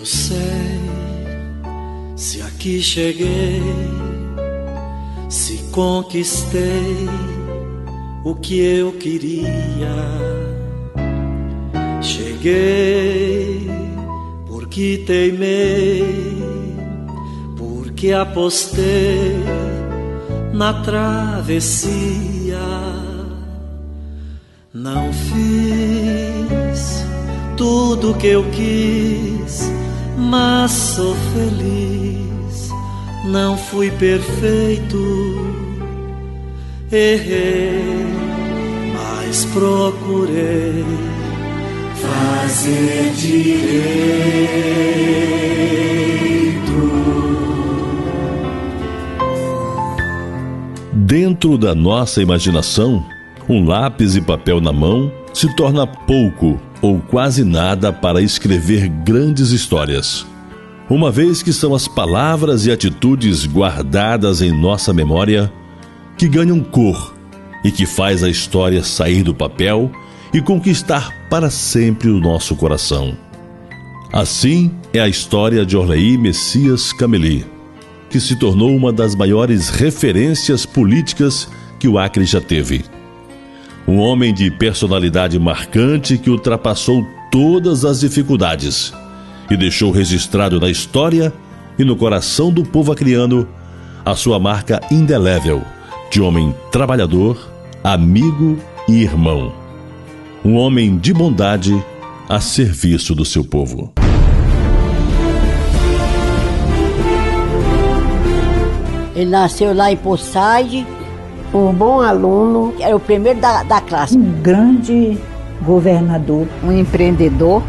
Eu sei, se aqui cheguei, se conquistei o que eu queria. Cheguei porque teimei, porque apostei na travessia. Não fiz tudo o que eu quis, mas sou feliz. Não fui perfeito, errei, mas procurei fazer direito. Dentro da nossa imaginação, um lápis e papel na mão se torna pouco ou quase nada para escrever grandes histórias, uma vez que são as palavras e atitudes guardadas em nossa memória que ganham cor e que faz a história sair do papel e conquistar para sempre o nosso coração. Assim é a história de Orley Messias Cameli, que se tornou uma das maiores referências políticas que o Acre já teve. Um homem de personalidade marcante que ultrapassou todas as dificuldades e deixou registrado na história e no coração do povo acreano a sua marca indelével de homem trabalhador, amigo e irmão. Um homem de bondade a serviço do seu povo. Ele nasceu lá em Poçaide, um bom aluno, era o primeiro da classe. Um grande governador, um empreendedor,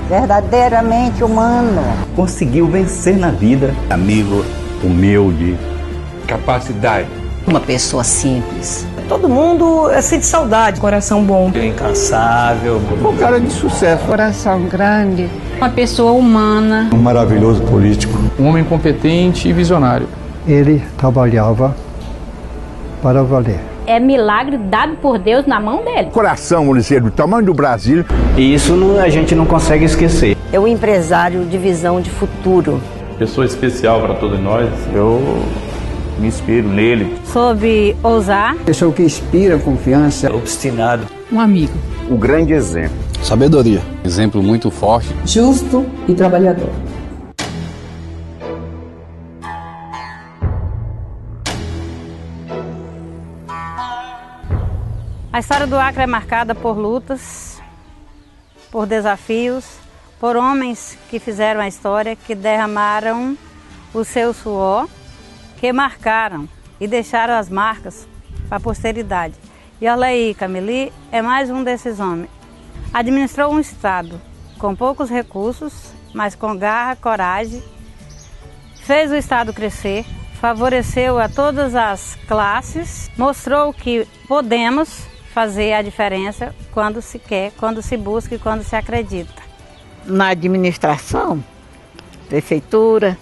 verdadeiramente humano. Conseguiu vencer na vida. Amigo, humilde, capacidade. Uma pessoa simples. Todo mundo sente saudade. Coração bom. Incansável. Um cara de sucesso. Coração grande. Uma pessoa humana. Um maravilhoso político. Um homem competente e visionário. Ele trabalhava para valer. É milagre dado por Deus na mão dele. Coração, Ulisses, do tamanho do Brasil. E isso a gente não consegue esquecer. É um empresário de visão de futuro. Pessoa especial para todos nós. Eu me inspiro nele. Soube ousar. Pessoa que inspira confiança. Obstinado. Um amigo. O grande exemplo. Sabedoria. Exemplo muito forte. Justo e trabalhador. A história do Acre é marcada por lutas, por desafios, por homens que fizeram a história, que derramaram o seu suor, que marcaram e deixaram as marcas para a posteridade. E Orley Cameli é mais um desses homens. Administrou um estado com poucos recursos, mas com garra, coragem, fez o estado crescer, favoreceu a todas as classes, mostrou que podemos fazer a diferença quando se quer, quando se busca e quando se acredita. Na administração, prefeitura,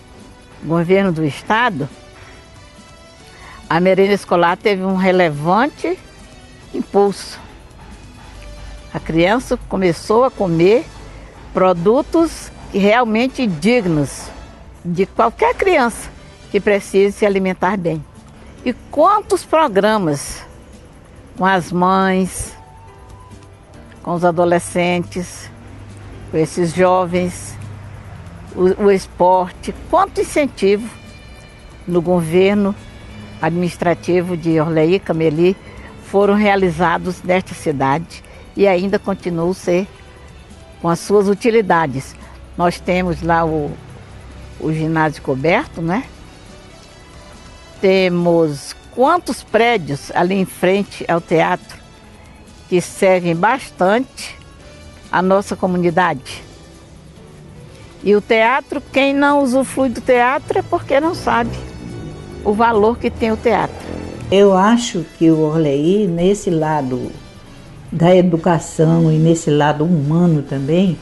governo do estado, a merenda escolar teve um relevante impulso. A criança começou a comer produtos realmente dignos de qualquer criança que precise se alimentar bem. E quantos programas com as mães, com os adolescentes, com esses jovens, o esporte, quanto incentivo no governo administrativo de Orley Cameli foram realizados nesta cidade e ainda continuam a ser com as suas utilidades. Nós temos lá o ginásio coberto, né? Temos quantos prédios ali em frente ao teatro que servem bastante a nossa comunidade. E o teatro, quem não usufrui do teatro é porque não sabe o valor que tem o teatro. Eu acho que o Orley, nesse lado da educação e nesse lado humano também,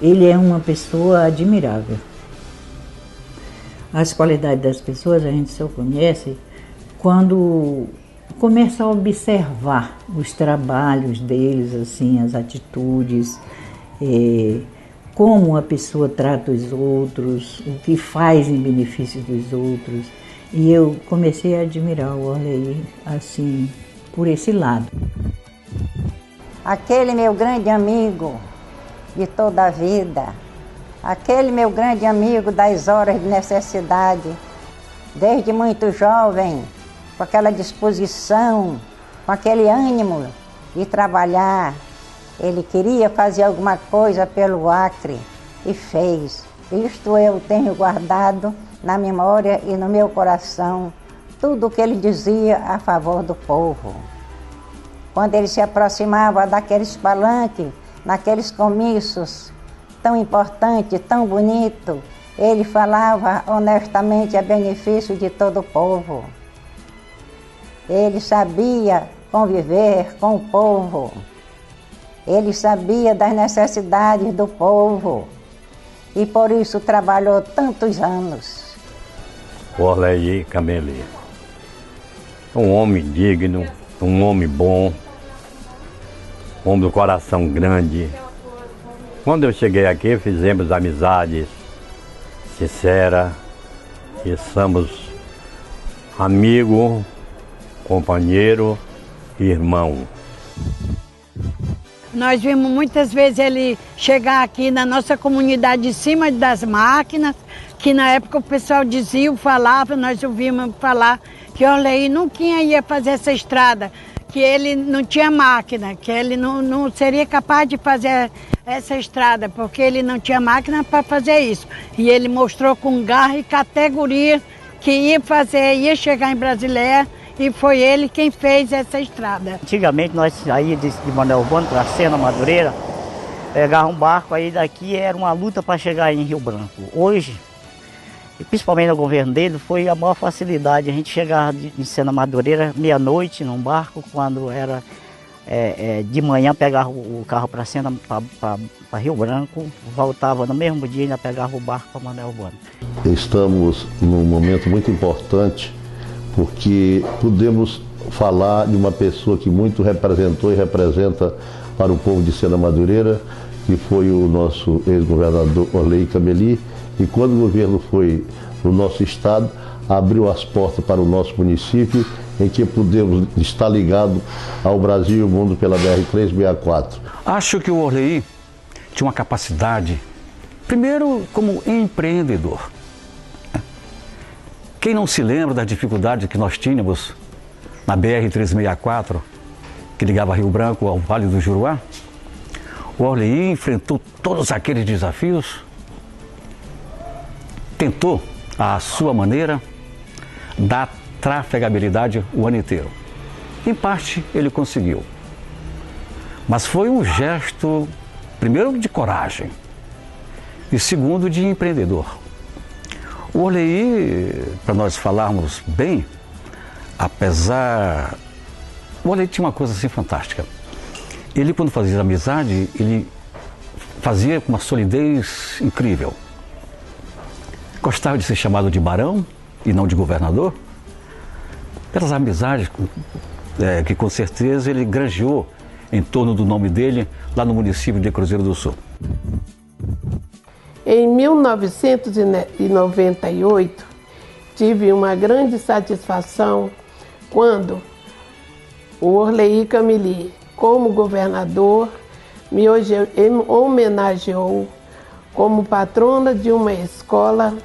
ele é uma pessoa admirável. As qualidades das pessoas a gente só conhece quando começa a observar os trabalhos deles, assim, as atitudes, como uma pessoa trata os outros, o que faz em benefício dos outros. E eu comecei a admirar o Orley, assim, por esse lado. Aquele meu grande amigo de toda a vida, aquele meu grande amigo das horas de necessidade, desde muito jovem, com aquela disposição, com aquele ânimo de trabalhar. Ele queria fazer alguma coisa pelo Acre e fez. Isto eu tenho guardado na memória e no meu coração, tudo o que ele dizia a favor do povo. Quando ele se aproximava daqueles palanques, naqueles comícios tão importantes, tão bonitos, ele falava honestamente a benefício de todo o povo. Ele sabia conviver com o povo. Ele sabia das necessidades do povo e por isso trabalhou tantos anos. Orley Cameli, um homem digno, um homem bom, um homem do coração grande. Quando eu cheguei aqui, fizemos amizades sinceras e somos amigo, companheiro e irmão. Nós vimos muitas vezes ele chegar aqui na nossa comunidade em cima das máquinas, que na época o pessoal dizia, falava, nós ouvimos falar que Orley nunca ia fazer essa estrada, que ele não tinha máquina, que ele não seria capaz de fazer essa estrada, porque ele não tinha máquina para fazer isso. E ele mostrou com garra e categoria que ia fazer, ia chegar em Brasileia, e foi ele quem fez essa estrada. Antigamente nós saíamos de Manoel Bueno para Sena Madureira, pegava um barco, aí daqui era uma luta para chegar em Rio Branco. Hoje, e principalmente no governo dele, foi a maior facilidade. A gente chegava em Sena Madureira meia-noite num barco, quando era de manhã pegava o carro para Sena, para Rio Branco, voltava no mesmo dia e ainda pegava o barco para Manoel Bueno. Estamos num momento muito importante, porque podemos falar de uma pessoa que muito representou e representa para o povo de Sena Madureira, que foi o nosso ex-governador Orley Cameli, e quando o governo foi no nosso estado, abriu as portas para o nosso município, em que podemos estar ligados ao Brasil e ao mundo pela BR-364. Acho que o Orley tinha uma capacidade, primeiro como empreendedor. Quem não se lembra das dificuldades que nós tínhamos na BR-364, que ligava Rio Branco ao Vale do Juruá? O Orley enfrentou todos aqueles desafios, tentou, à sua maneira, dar trafegabilidade o ano inteiro. Em parte, ele conseguiu. Mas foi um gesto, primeiro, de coragem e segundo, de empreendedor. O Orley, para nós falarmos bem, apesar... O Orley tinha uma coisa assim fantástica. Ele, quando fazia amizade, ele fazia com uma solidez incrível. Gostava de ser chamado de barão e não de governador. Pelas amizades que com certeza ele granjeou em torno do nome dele lá no município de Cruzeiro do Sul. Em 1998, tive uma grande satisfação quando o Orley Cameli, como governador, me homenageou como patrona de uma escola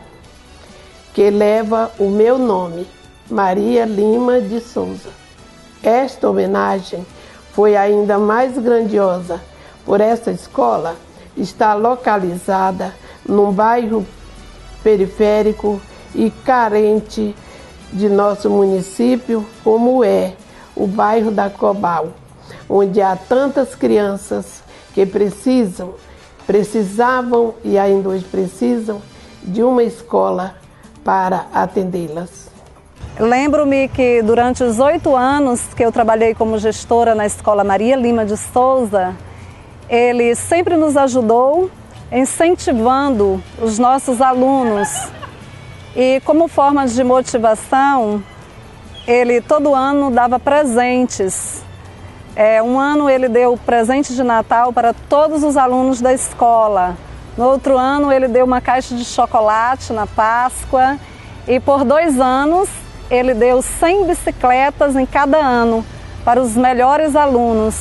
que leva o meu nome, Maria Lima de Souza. Esta homenagem foi ainda mais grandiosa por essa escola estar localizada num bairro periférico e carente de nosso município, como é o bairro da Cobal, onde há tantas crianças que precisavam e ainda hoje precisam de uma escola para atendê-las. Lembro-me que durante os 8 anos que eu trabalhei como gestora na Escola Maria Lima de Souza, ele sempre nos ajudou, incentivando os nossos alunos. E como forma de motivação, ele todo ano dava presentes. Um ano ele deu presente de Natal para todos os alunos da escola. No outro ano, ele deu uma caixa de chocolate na Páscoa. E por 2 anos, ele deu 100 bicicletas em cada ano para os melhores alunos.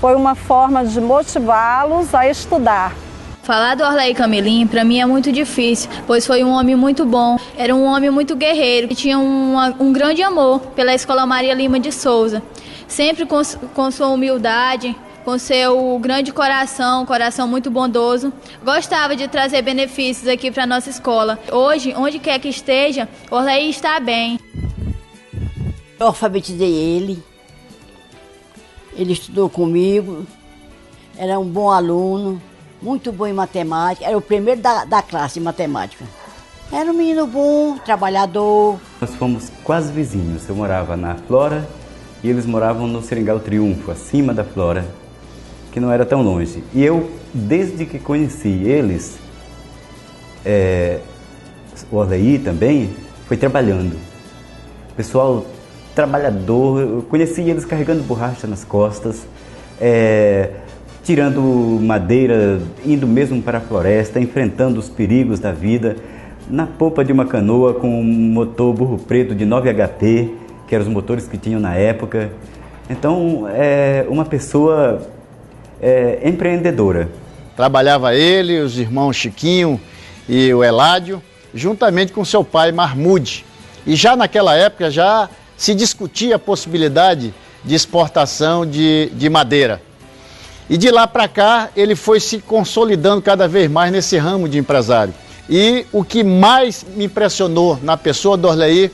Foi uma forma de motivá-los a estudar. Falar do Orleí Camelim para mim é muito difícil, pois foi um homem muito bom, era um homem muito guerreiro, que tinha um grande amor pela Escola Maria Lima de Souza. Sempre com sua humildade, com seu grande coração muito bondoso, gostava de trazer benefícios aqui para a nossa escola. Hoje, onde quer que esteja, Orleí está bem. Eu alfabetizei ele, ele estudou comigo, era um bom aluno, muito bom em matemática, era o primeiro da classe em matemática. Era um menino bom, trabalhador. Nós fomos quase vizinhos, eu morava na Flora e eles moravam no Seringal Triunfo, acima da Flora, que não era tão longe. E eu, desde que conheci eles, o Orleí também, foi trabalhando. Pessoal trabalhador, eu conheci eles carregando borracha nas costas, tirando madeira, indo mesmo para a floresta, enfrentando os perigos da vida, na popa de uma canoa com um motor burro preto de 9 HP, que eram os motores que tinham na época. Então, uma pessoa empreendedora. Trabalhava ele, os irmãos Chiquinho e o Eládio, juntamente com seu pai Marmude. E já naquela época já se discutia a possibilidade de exportação de madeira. E de lá para cá ele foi se consolidando cada vez mais nesse ramo de empresário. E o que mais me impressionou na pessoa do Orleí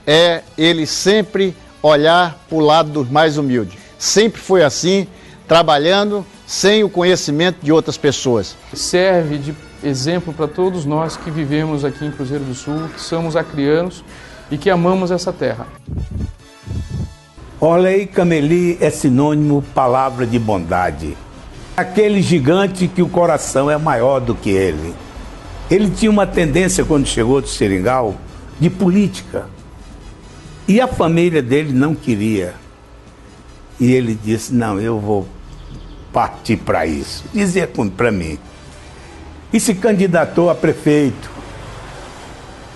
é ele sempre olhar para o lado dos mais humildes. Sempre foi assim, trabalhando sem o conhecimento de outras pessoas. Serve de exemplo para todos nós que vivemos aqui em Cruzeiro do Sul, que somos acrianos e que amamos essa terra. Orleí Camelim é sinônimo, palavra de bondade. Aquele gigante que o coração é maior do que ele. Ele tinha uma tendência, quando chegou do Seringal, de política. E a família dele não queria. E ele disse, não, eu vou partir para isso. Dizia para mim. E se candidatou a prefeito.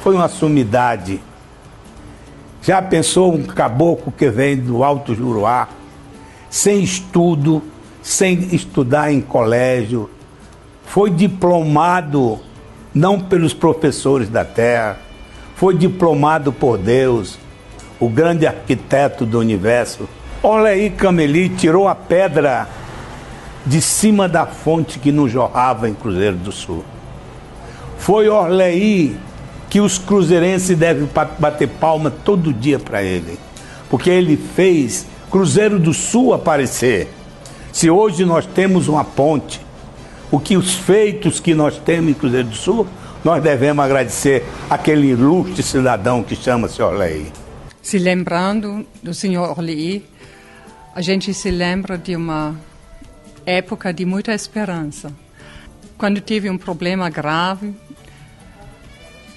Foi uma sumidade. Já pensou um caboclo que vem do Alto Juruá, sem estudo, sem estudar em colégio, foi diplomado não pelos professores da terra, foi diplomado por Deus, o grande arquiteto do universo. Orleí Camelim tirou a pedra de cima da fonte que não jorrava em Cruzeiro do Sul. Foi Orleí que os cruzeirenses devem bater palma todo dia para ele, porque ele fez Cruzeiro do Sul aparecer. Se hoje nós temos uma ponte, os feitos que nós temos em Cruzeiro do Sul, nós devemos agradecer aquele ilustre cidadão que chama-se Orleí. Se lembrando do senhor Orleí, a gente se lembra de uma época de muita esperança. Quando tive um problema grave,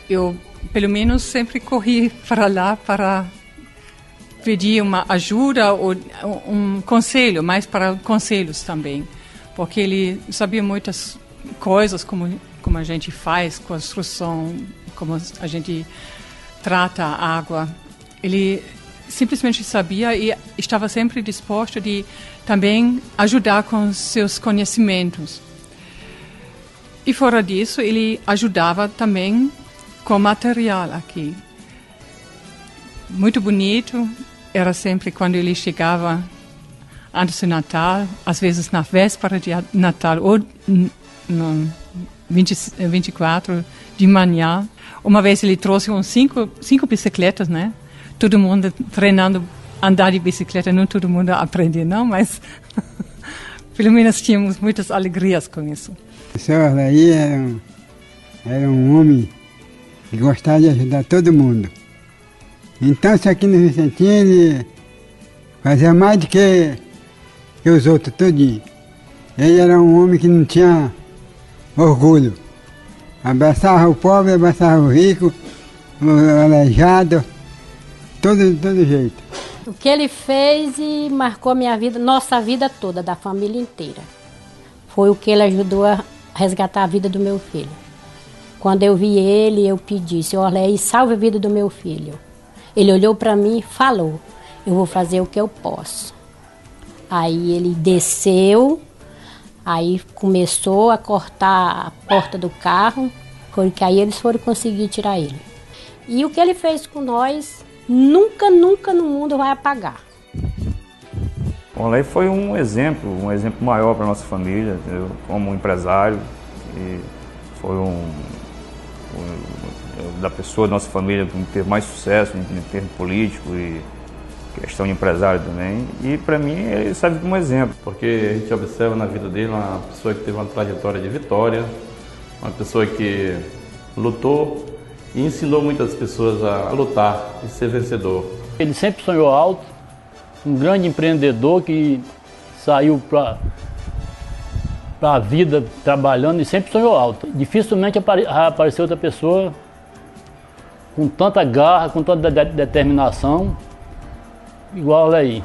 eu, pelo menos, sempre corri para lá para pedir uma ajuda ou um conselho, mais para conselhos também, porque ele sabia muitas coisas, como a gente faz construção, como a gente trata a água. Ele simplesmente sabia e estava sempre disposto de também ajudar com seus conhecimentos. E fora disso, ele ajudava também com material aqui. Muito bonito, era sempre quando ele chegava antes do Natal, às vezes na véspera de Natal ou no 24 de manhã. Uma vez ele trouxe uns cinco bicicletas, né? Todo mundo treinando andar de bicicleta, não todo mundo aprende não, mas pelo menos tínhamos muitas alegrias com isso. O senhor Orleí era um homem que gostava de ajudar todo mundo. Então, isso aqui no Vicentinho, ele fazia mais do que os outros, todinho. Ele era um homem que não tinha orgulho. Abraçava o pobre, abraçava o rico, o aleijado, todo jeito. O que ele fez e marcou a minha vida, nossa vida toda, da família inteira. Foi o que ele ajudou resgatar a vida do meu filho. Quando eu vi ele, eu pedi, Senhor Orleí, salve a vida do meu filho. Ele olhou para mim e falou, eu vou fazer o que eu posso. Aí ele desceu, aí começou a cortar a porta do carro, porque aí eles foram conseguir tirar ele. E o que ele fez com nós, nunca no mundo vai apagar. O Orleí foi um exemplo maior para a nossa família, eu, como empresário, e foi da pessoa da nossa família que teve mais sucesso em termos político e questão de empresário também. E para mim ele serve como exemplo. Porque a gente observa na vida dele uma pessoa que teve uma trajetória de vitória, uma pessoa que lutou e ensinou muitas pessoas a lutar e ser vencedor. Ele sempre sonhou alto, um grande empreendedor que saiu para a vida trabalhando e sempre sonhou alto. Dificilmente apareceu outra pessoa com tanta garra, com tanta determinação, igual a Orleí.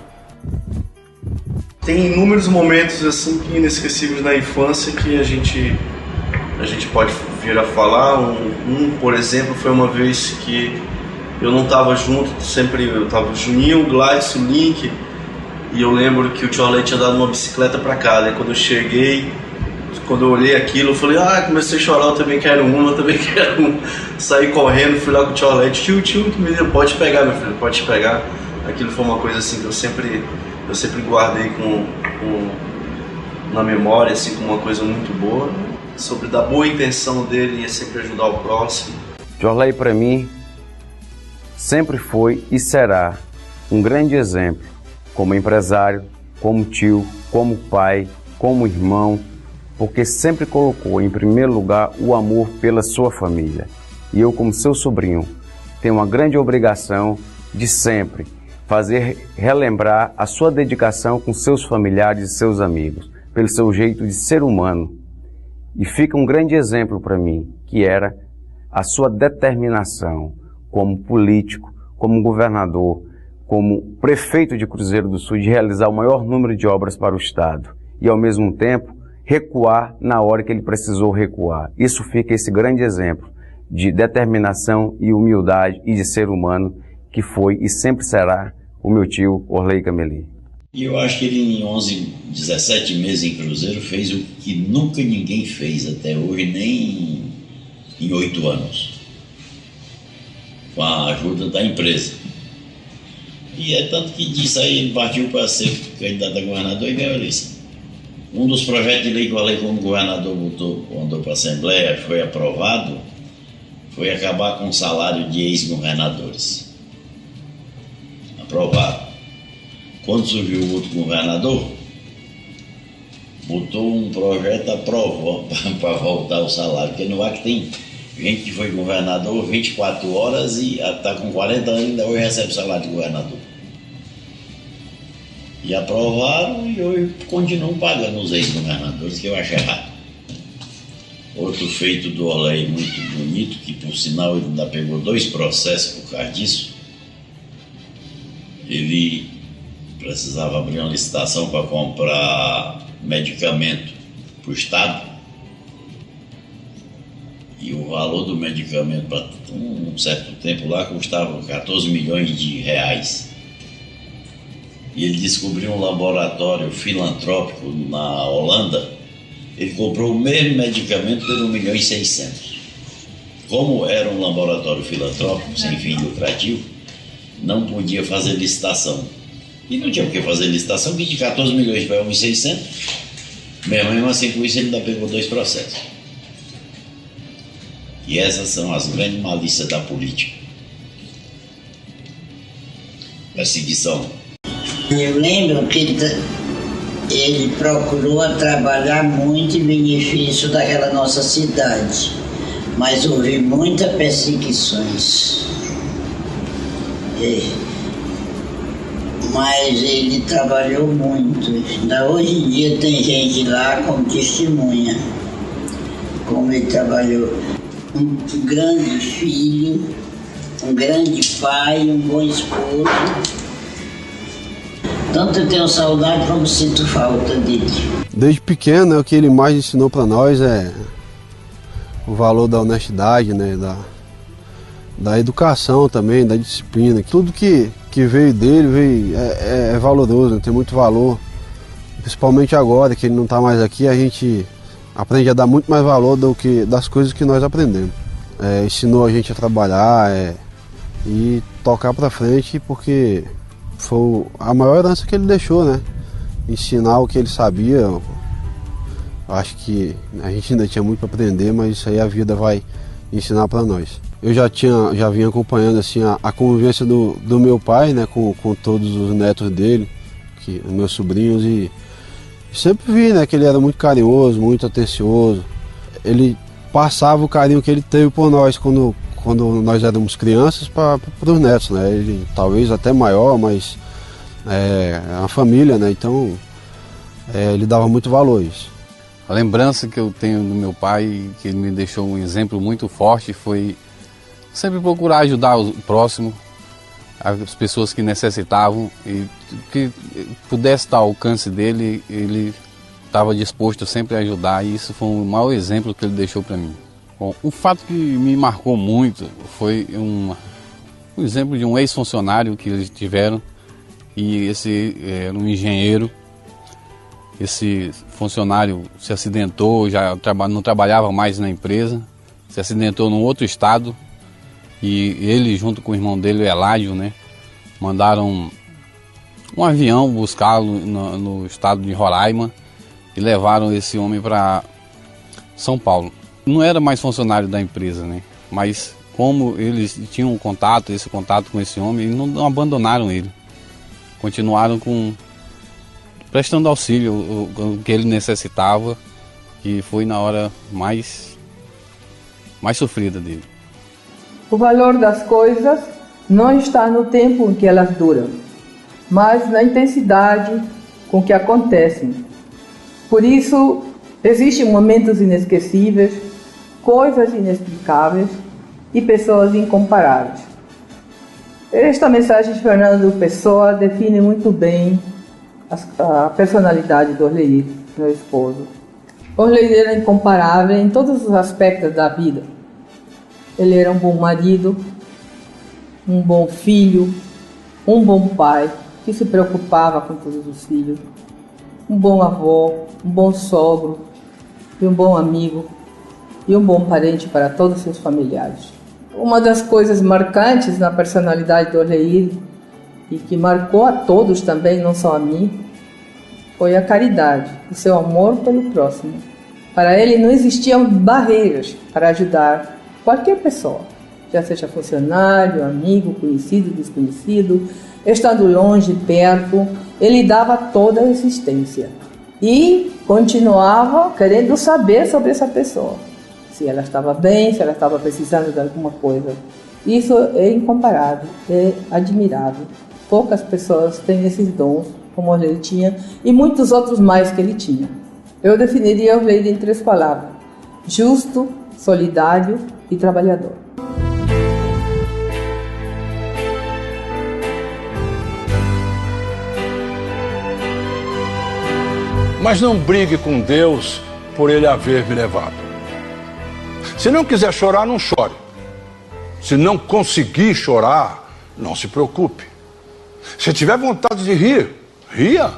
Tem inúmeros momentos assim que inesquecíveis na infância que a gente pode vir a falar. Por exemplo, foi uma vez que eu não estava junto, eu estava o Juninho, o Gladys, o Link, e eu lembro que o tio Orleí tinha dado uma bicicleta para casa. E quando eu cheguei, quando eu olhei aquilo, eu falei, comecei a chorar, eu também quero uma. Saí correndo, fui lá com o tio Orleí, tio, me deu, pode pegar, meu filho, pode pegar. Aquilo foi uma coisa assim que eu sempre guardei na memória, assim, como uma coisa muito boa, sobre da boa intenção dele e sempre ajudar o próximo. O tio Orleí, para mim, sempre foi e será um grande exemplo, como empresário, como tio, como pai, como irmão, porque sempre colocou em primeiro lugar o amor pela sua família. E eu, como seu sobrinho, tenho uma grande obrigação de sempre fazer relembrar a sua dedicação com seus familiares e seus amigos, pelo seu jeito de ser humano. E fica um grande exemplo para mim, que era a sua determinação como político, como governador, como prefeito de Cruzeiro do Sul, de realizar o maior número de obras para o Estado e, ao mesmo tempo, recuar na hora que ele precisou recuar. Isso fica esse grande exemplo de determinação e humildade e de ser humano que foi e sempre será o meu tio Orleí Cameli. E eu acho que ele em 17 meses em Cruzeiro fez o que nunca ninguém fez até hoje, nem em 8 anos, com a ajuda da empresa. E é tanto que disso aí ele partiu para ser candidato a governador e ganhou a eleição. Um dos projetos de lei que o Orleí como governador mandou para a Assembleia, foi aprovado, foi acabar com o salário de ex-governadores. Aprovado. Quando surgiu o outro governador, botou um projeto para voltar o salário, porque no Acre tem gente que foi governador 24 horas e está com 40 anos e ainda hoje recebe salário de governador. E aprovaram e hoje continuam pagando os ex-governadores, que eu acho errado. Outro feito do Orleí muito bonito, que por sinal ele ainda pegou 2 processos por causa disso. Ele precisava abrir uma licitação para comprar medicamento para o Estado. E o valor do medicamento para um certo tempo lá custava 14 milhões de reais. E ele descobriu um laboratório filantrópico na Holanda. Ele comprou o mesmo medicamento por 1.600.000. Como era um laboratório filantrópico sem fim lucrativo, não podia fazer licitação. E não tinha por que fazer licitação, que de 14 milhões para 1.600.000, mesmo assim com isso ele ainda pegou 2 processos. E essas são as grandes malícias da política. Perseguição. Eu lembro que ele procurou trabalhar muito em benefício daquela nossa cidade, mas houve muitas perseguições. Mas ele trabalhou muito. Ainda hoje em dia tem gente lá como testemunha, como ele trabalhou. Um grande filho, um grande pai, um bom esposo. Tanto eu tenho saudade como sinto falta dele. Desde pequeno, o que ele mais ensinou para nós é o valor da honestidade, né? Da educação também, da disciplina. Tudo que veio dele é valoroso, né? Tem muito valor. Principalmente agora que ele não está mais aqui, a gente aprende a dar muito mais valor das coisas que nós aprendemos. Ensinou a gente a trabalhar e tocar para frente, porque foi a maior herança que ele deixou, né? Ensinar o que ele sabia. Acho que a gente ainda tinha muito para aprender, mas isso aí a vida vai ensinar para nós. Eu já vinha acompanhando assim a convivência do meu pai, né, com todos os netos dele, meus sobrinhos, e sempre vi, né, que ele era muito carinhoso, muito atencioso. Ele passava o carinho que ele teve por nós quando nós éramos crianças para os netos, né? Ele talvez até maior, mas a família, né? Então ele dava muito valor a isso. A lembrança que eu tenho do meu pai, que ele me deixou um exemplo muito forte, foi sempre procurar ajudar o próximo, as pessoas que necessitavam, e que pudesse estar ao alcance dele, ele estava disposto sempre a ajudar, e isso foi o maior exemplo que ele deixou para mim. Bom, um fato que me marcou muito foi um exemplo de um ex-funcionário que eles tiveram, e esse era um engenheiro. Esse funcionário se acidentou, já não trabalhava mais na empresa, se acidentou num outro estado, e ele junto com o irmão dele, o Eládio, né, mandaram um avião buscá-lo no estado de Roraima e levaram esse homem para São Paulo. Não era mais funcionário da empresa, né, mas como eles tinham esse contato com esse homem, eles não abandonaram ele, continuaram prestando auxílio, o que ele necessitava, que foi na hora mais sofrida dele. O valor das coisas não está no tempo em que elas duram, mas na intensidade com que acontecem. Por isso, existem momentos inesquecíveis, coisas inexplicáveis e pessoas incomparáveis. Esta mensagem de Fernando Pessoa define muito bem a personalidade do Orleir, meu esposo. Orleir era incomparável em todos os aspectos da vida. Ele era um bom marido, um bom filho, um bom pai, que se preocupava com todos os filhos, um bom avô, um bom sogro, e um bom amigo, e um bom parente para todos os seus familiares. Uma das coisas marcantes na personalidade do Orleir, e que marcou a todos também, não só a mim, foi a caridade, o seu amor pelo próximo. Para ele não existiam barreiras para ajudar qualquer pessoa, já seja funcionário, amigo, conhecido, desconhecido, estando longe, perto, ele dava toda a existência e continuava querendo saber sobre essa pessoa, se ela estava bem, se ela estava precisando de alguma coisa. Isso é incomparável, é admirável. Poucas pessoas têm esses dons como ele tinha, e muitos outros mais que ele tinha. Eu definiria o Orleir em 3 palavras: justo, solidário e trabalhador. Mas não brigue com Deus por Ele haver me levado. Se não quiser chorar, não chore. Se não conseguir chorar, não se preocupe. Se tiver vontade de rir, ria.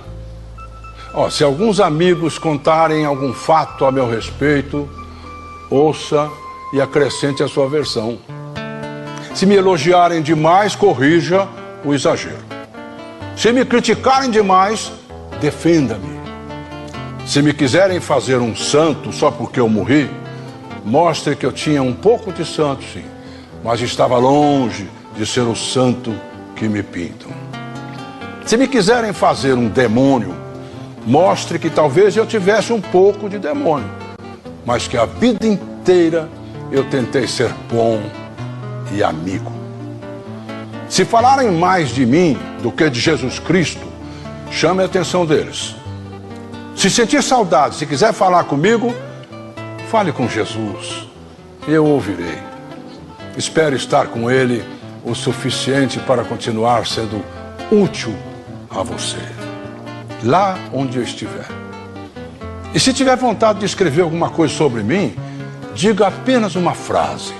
Se alguns amigos contarem algum fato a meu respeito, ouça e acrescente a sua versão. Se me elogiarem demais, corrija o exagero. Se me criticarem demais, defenda-me. Se me quiserem fazer um santo só porque eu morri, mostre que eu tinha um pouco de santo, sim, mas estava longe de ser o santo que me pintam. Se me quiserem fazer um demônio, mostre que talvez eu tivesse um pouco de demônio, mas que a vida inteira eu tentei ser bom e amigo. Se falarem mais de mim do que de Jesus Cristo, chame a atenção deles. Se sentir saudade, se quiser falar comigo, fale com Jesus, eu ouvirei. Espero estar com Ele o suficiente para continuar sendo útil a você, lá onde eu estiver. E se tiver vontade de escrever alguma coisa sobre mim, diga apenas uma frase.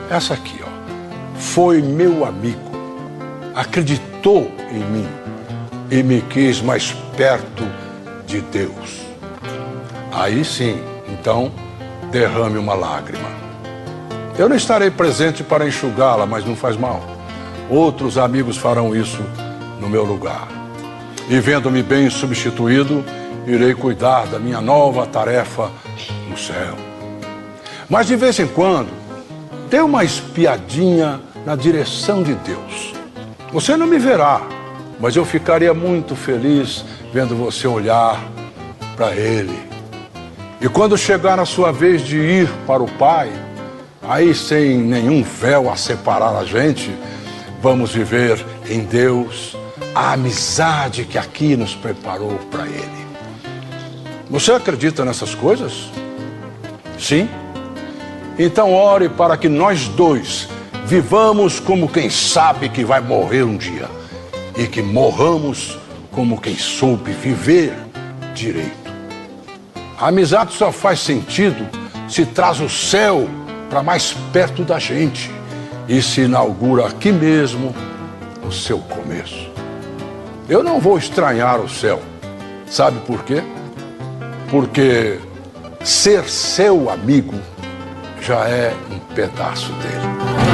Essa aqui, ó. Foi meu amigo, acreditou em mim e me quis mais perto de Deus. Aí sim, então, derrame uma lágrima. Eu não estarei presente para enxugá-la, mas não faz mal. Outros amigos farão isso no meu lugar. E vendo-me bem substituído, irei cuidar da minha nova tarefa no céu. Mas de vez em quando, dê uma espiadinha na direção de Deus. Você não me verá, mas eu ficaria muito feliz vendo você olhar para Ele. E quando chegar a sua vez de ir para o Pai, aí sem nenhum véu a separar a gente, vamos viver em Deus a amizade que aqui nos preparou para Ele. Você acredita nessas coisas? Sim? Então ore para que nós dois vivamos como quem sabe que vai morrer um dia e que morramos como quem soube viver direito. A amizade só faz sentido se traz o céu para mais perto da gente e se inaugura aqui mesmo o seu começo. Eu não vou estranhar o céu. Sabe por quê? Porque ser seu amigo já é um pedaço dele.